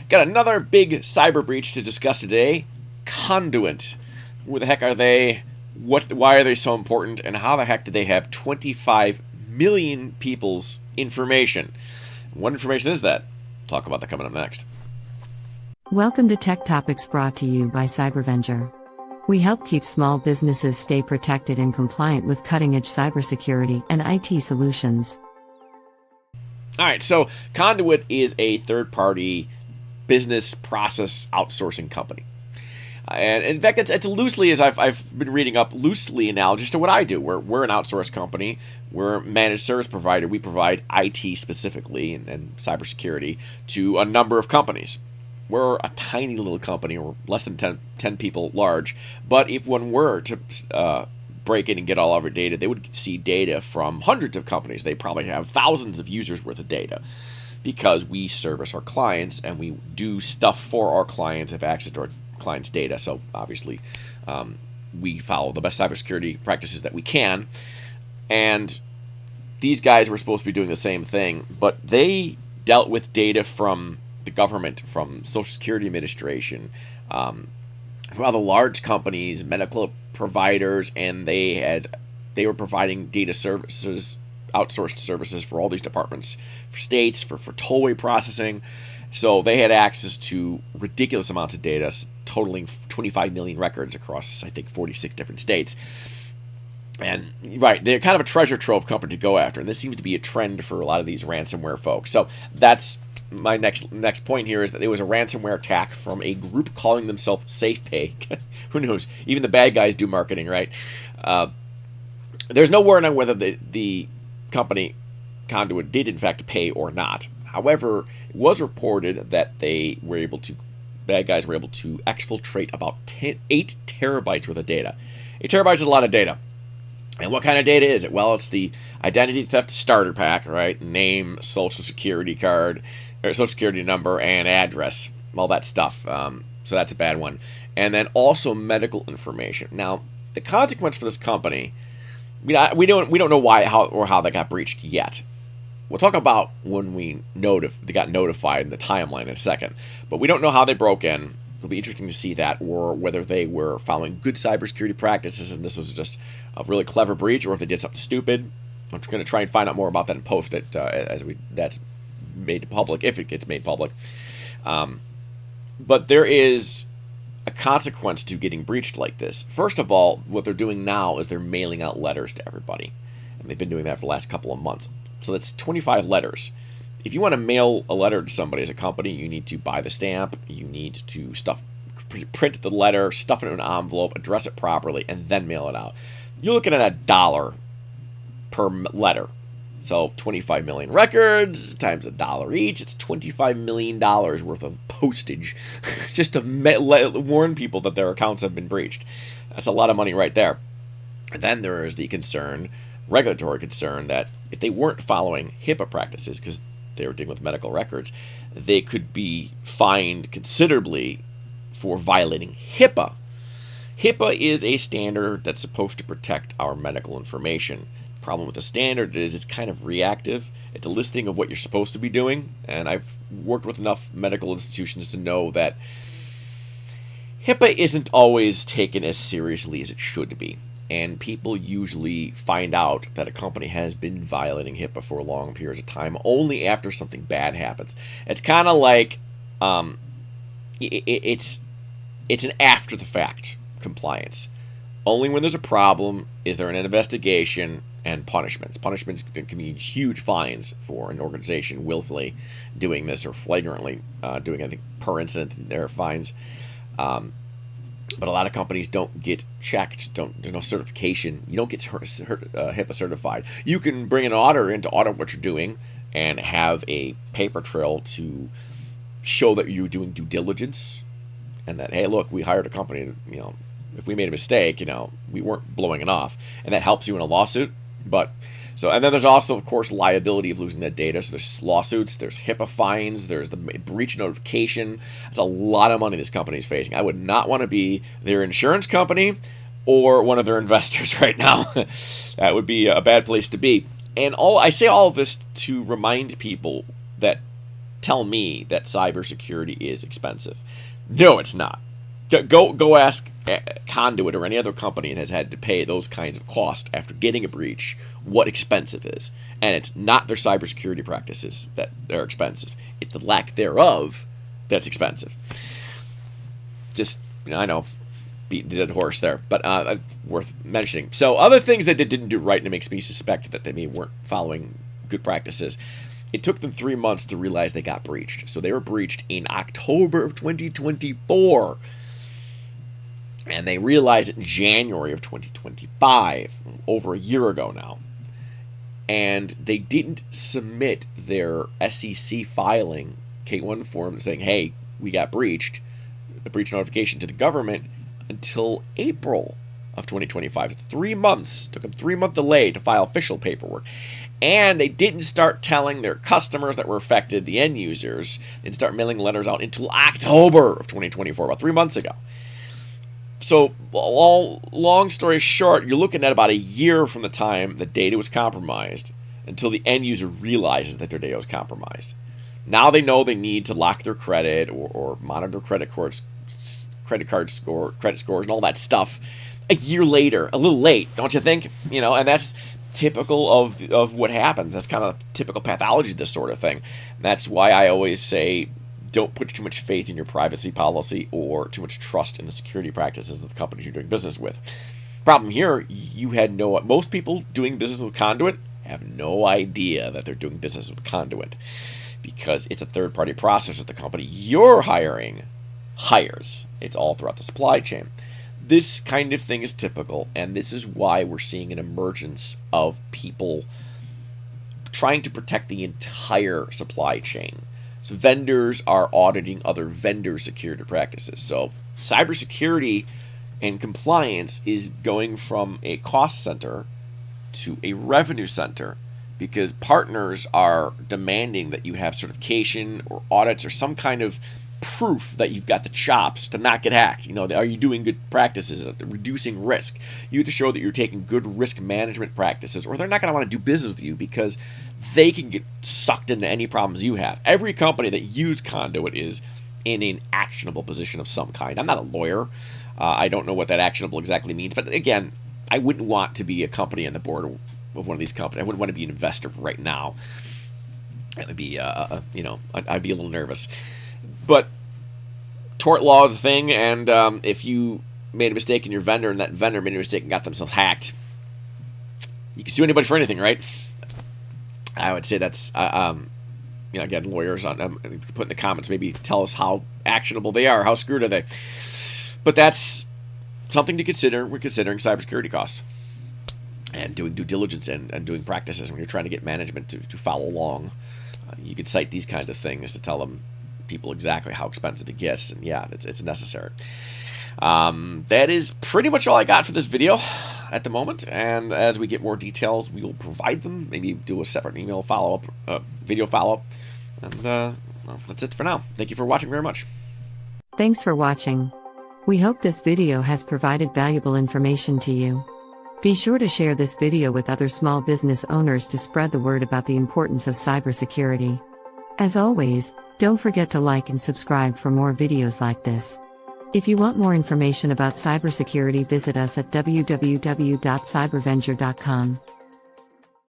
Got another big cyber breach to discuss today. Conduent. Who the heck are they? Why are they so important? And how the heck did they have 25 million people's information? What information is that? Talk about that coming up next. Welcome to Tech Topics, brought to you by Cybervenger. We help keep small businesses stay protected and compliant with cutting-edge cybersecurity and IT solutions. All right, so Conduent is a third-party business process outsourcing company. And in fact, it's loosely, as I've been reading up, loosely analogous to what I do. We're an outsourced company. We're a managed service provider. We provide IT specifically and cybersecurity to a number of companies. We're a tiny little company. We're less than 10 people large. But if one were to break in and get all of our data, they would see data from hundreds of companies. They probably have thousands of users worth of data because we service our clients and we do stuff for our clients, have access to our clients' data. So obviously, we follow the best cybersecurity practices that we can. And these guys were supposed to be doing the same thing, but they dealt with data from the government, from Social Security Administration, from other large companies, medical providers, and they were providing data services, outsourced services for all these departments, for states, for tollway processing. So they had access to ridiculous amounts of data, totaling 25 million records across, I think, 46 different states. And right, they're kind of a treasure trove company to go after, and this seems to be a trend for a lot of these ransomware folks. So that's my next point here, is that there was a ransomware attack from a group calling themselves SafePay. Who knows? Even the bad guys do marketing, right? There's no word on whether the company Conduent did in fact pay or not. However, it was reported that bad guys were able to exfiltrate about 8 terabytes worth of data. 8 terabytes is a lot of data. And what kind of data is it? Well, it's the identity theft starter pack, right? Name, social security card, or social security number, and address, all that stuff. So that's a bad one. And then also medical information. Now, the consequence for this company, we don't know how that got breached yet. We'll talk about when they got notified in the timeline in a second. But we don't know how they broke in. It'll be interesting to see that, or whether they were following good cybersecurity practices and this was just a really clever breach, or if they did something stupid. I'm going to try and find out more about that and post it that's made public, if it gets made public. But there is a consequence to getting breached like this. First of all, what they're doing now is they're mailing out letters to everybody. And they've been doing that for the last couple of months. So that's 25 letters. If you want to mail a letter to somebody as a company, you need to buy the stamp, you need to print the letter, stuff it in an envelope, address it properly, and then mail it out. You're looking at $1 per letter. So 25 million records times $1 each, it's $25 million worth of postage just to warn people that their accounts have been breached. That's a lot of money right there. And then there is the regulatory concern, that if they weren't following HIPAA practices, because they were dealing with medical records, they could be fined considerably for violating HIPAA. HIPAA is a standard that's supposed to protect our medical information. The problem with the standard is it's kind of reactive. It's a listing of what you're supposed to be doing, and I've worked with enough medical institutions to know that HIPAA isn't always taken as seriously as it should be. And people usually find out that a company has been violating HIPAA for long periods of time only after something bad happens. It's kind of like it's an after-the-fact compliance. Only when there's a problem is there an investigation and punishments. Punishments can mean huge fines for an organization willfully doing this, or flagrantly doing, I think, per incident there are fines. But a lot of companies don't get checked. There's no certification. You don't get HIPAA certified. You can bring an auditor in to audit what you're doing and have a paper trail to show that you're doing due diligence, and that, hey, look, we hired a company. If we made a mistake, we weren't blowing it off, and that helps you in a lawsuit. And then there's also, of course, liability of losing that data. So there's lawsuits, there's HIPAA fines, there's the breach notification. That's a lot of money this company is facing. I would not want to be their insurance company or one of their investors right now. That would be a bad place to be. And I say all of this to remind people that tell me that cybersecurity is expensive. No, it's not. Go ask Conduent or any other company that has had to pay those kinds of costs after getting a breach what expensive is. And it's not their cybersecurity practices that are expensive. It's the lack thereof that's expensive. Just, I know, beating the dead horse there, but worth mentioning. So other things that they didn't do right, and it makes me suspect that they maybe weren't following good practices. It took them 3 months to realize they got breached. So they were breached in October of 2024. And they realized it in January of 2025, over a year ago now. And they didn't submit their SEC filing, K1 form, saying, hey, we got breached, a breach notification to the government, until April of 2025. 3 months. Took them 3-month delay to file official paperwork. And they didn't start telling their customers that were affected, the end users, and start mailing letters out until October of 2024, about 3 months ago. So, long story short, you're looking at about a year from the time the data was compromised until the end user realizes that their data was compromised. Now they know they need to lock their credit or monitor credit scores, and all that stuff. A year later, a little late, don't you think? And that's typical of what happens. That's kind of typical pathology of this sort of thing. That's why I always say, don't put too much faith in your privacy policy or too much trust in the security practices of the companies you're doing business with. Problem here, most people doing business with Conduent have no idea that they're doing business with Conduent because it's a third-party processor that the company you're hiring hires. It's all throughout the supply chain. This kind of thing is typical, and this is why we're seeing an emergence of people trying to protect the entire supply chain. So vendors are auditing other vendor security practices. So cybersecurity and compliance is going from a cost center to a revenue center because partners are demanding that you have certification or audits or some kind of proof that you've got the chops to not get hacked. Are you doing good practices at reducing risk? You have to show that you're taking good risk management practices, or they're not going to want to do business with you because they can get sucked into any problems you have. Every company that uses Conduent is in an actionable position of some kind. I'm not a lawyer. I don't know what that actionable exactly means, but again, I wouldn't want to be a company on the board of one of these companies. I wouldn't want to be an investor right now. It would be, I'd be a little nervous. But tort law is a thing, and if you made a mistake in your vendor and that vendor made a mistake and got themselves hacked, you can sue anybody for anything, right? I would say that's, again, lawyers put in the comments, maybe tell us how actionable they are, how screwed are they. But that's something to consider when considering cybersecurity costs and doing due diligence and doing practices when you're trying to get management to follow along. You could cite these kinds of things to tell them people exactly how expensive it gets, and yeah, it's necessary. That is pretty much all I got for this video at the moment, and as we get more details, we will provide them, maybe do a separate email follow-up, video follow-up, and that's it for now. Thank you for watching very much. Thanks for watching. We hope this video has provided valuable information to you. Be sure to share this video with other small business owners to spread the word about the importance of cybersecurity. As always, don't forget to like and subscribe for more videos like this. If you want more information about cybersecurity, visit us at www.cybervenger.com.